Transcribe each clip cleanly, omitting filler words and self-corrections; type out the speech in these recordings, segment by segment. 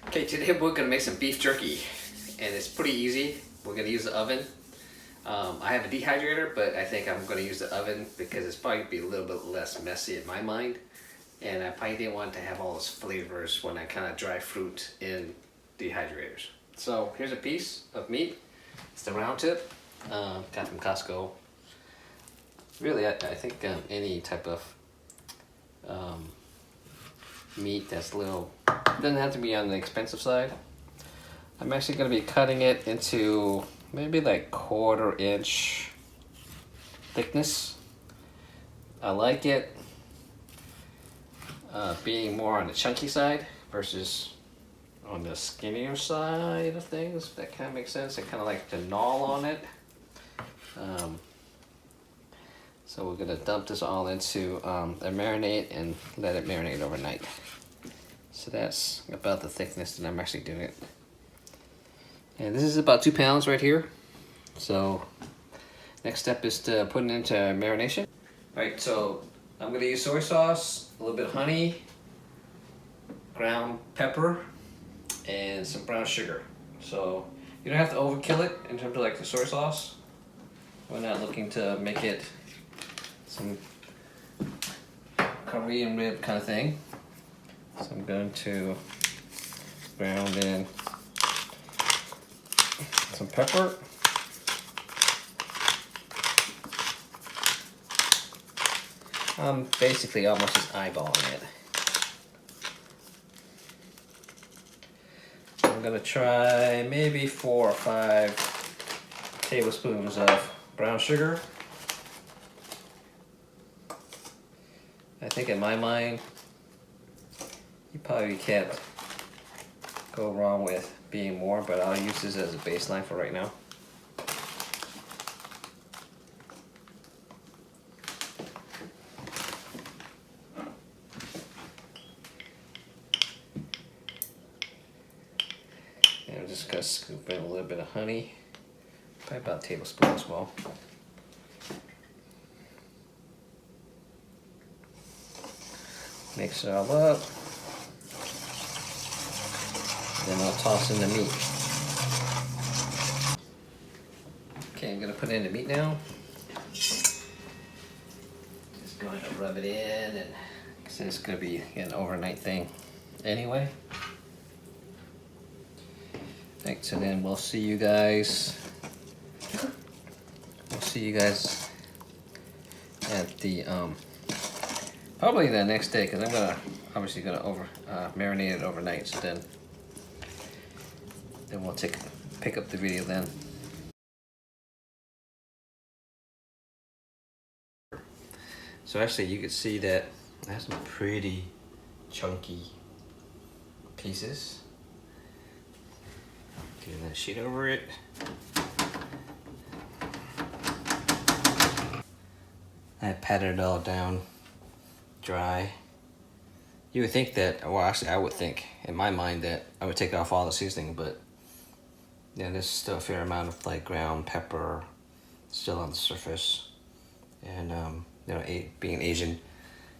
Okay, today we're gonna make some beef jerky, and it's pretty easy. We're gonna use the oven. I have a dehydrator, but I think I'm gonna use the oven because it's probably gonna be a little bit less messy in my mind. And I probably didn't want to have all those flavors when I kind of dry fruit in dehydrators. So here's a piece of meat. It's the round tip, got from Costco. Really, I think any type of meat that's little, doesn't have to be on the expensive side. I'm actually going to be cutting it into maybe like 1/4 inch thickness. I like it being more on the chunky side versus on the skinnier side of things, if that kind of makes sense. I kind of like to gnaw on it. So we're going to dump this all into a marinade and let it marinate overnight. So that's about the thickness that I'm actually doing it. And this is about 2 pounds right here. So next step is to put it into marination. All right, so I'm gonna use soy sauce, a little bit of honey, ground pepper, and some brown sugar. So you don't have to overkill it in terms of like the soy sauce. We're not looking to make it some Korean rib kind of thing. So I'm going to ground in some pepper. I'm basically almost just eyeballing it. I'm gonna try maybe 4 or 5 tablespoons of brown sugar. I think in my mind, you probably can't go wrong with being more, but I'll use this as a baseline for right now. And I'm just gonna scoop in a little bit of honey, probably about a tablespoon as well. Mix it all up. Then I'll toss in the meat. Okay, I'm gonna put in the meat now. Just going to rub it in, and because it's gonna be an overnight thing anyway. Right, so then we'll see you guys. At the probably the next day, because I'm obviously gonna marinate it overnight. So then we'll pick up the video then. So actually you can see that it has some pretty chunky pieces. Getting that sheet over it. I patted it all down dry. You would think that, well actually I would think in my mind that I would take off all the seasoning, but yeah, there's still a fair amount of like ground pepper still on the surface. And you know, being Asian,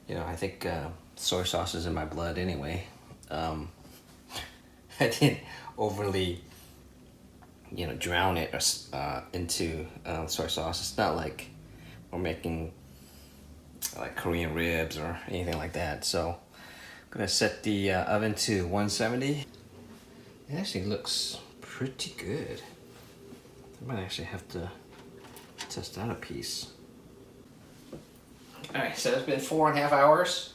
you know, I think soy sauce is in my blood anyway. I didn't overly, you know, drown it into soy sauce. It's not like we're making like Korean ribs or anything like that. So I'm gonna set the oven to 170. It actually looks pretty good. I might actually have to test out a piece. All right, so it's been 4.5 hours,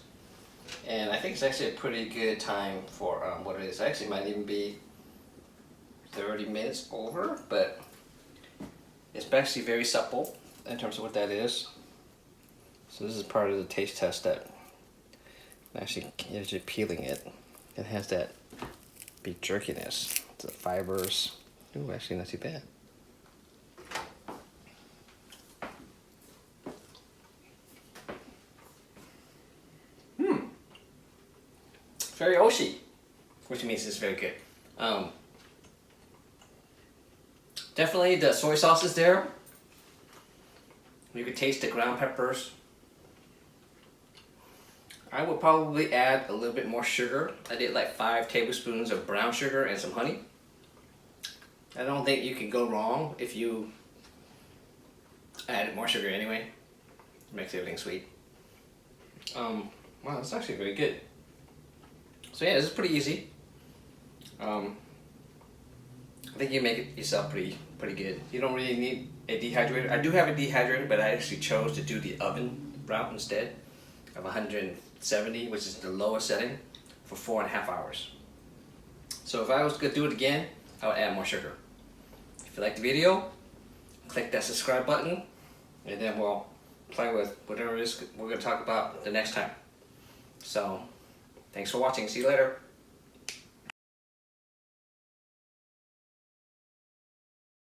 and I think it's actually a pretty good time for what it is. Actually, might even be 30 minutes over, but it's actually very supple in terms of what that is. So this is part of the taste test that actually, as you're peeling it, it has that beef jerkiness, the fibers. Ooh, actually not too bad. Very oshi, which means it's very good. Definitely the soy sauce is there. You can taste the ground peppers. I would probably add a little bit more sugar. I did like 5 tablespoons of brown sugar and some honey. I don't think you can go wrong if you add more sugar anyway. It makes everything sweet. Wow, that's actually very good. So yeah, this is pretty easy. I think you make it yourself pretty good. You don't really need a dehydrator. I do have a dehydrator, but I actually chose to do the oven route instead of 170, which is the lowest setting, for 4.5 hours. So if I was gonna do it again, I would add more sugar. If you like the video, click that subscribe button, and then we'll play with whatever it is we're gonna talk about the next time. So, thanks for watching. See you later.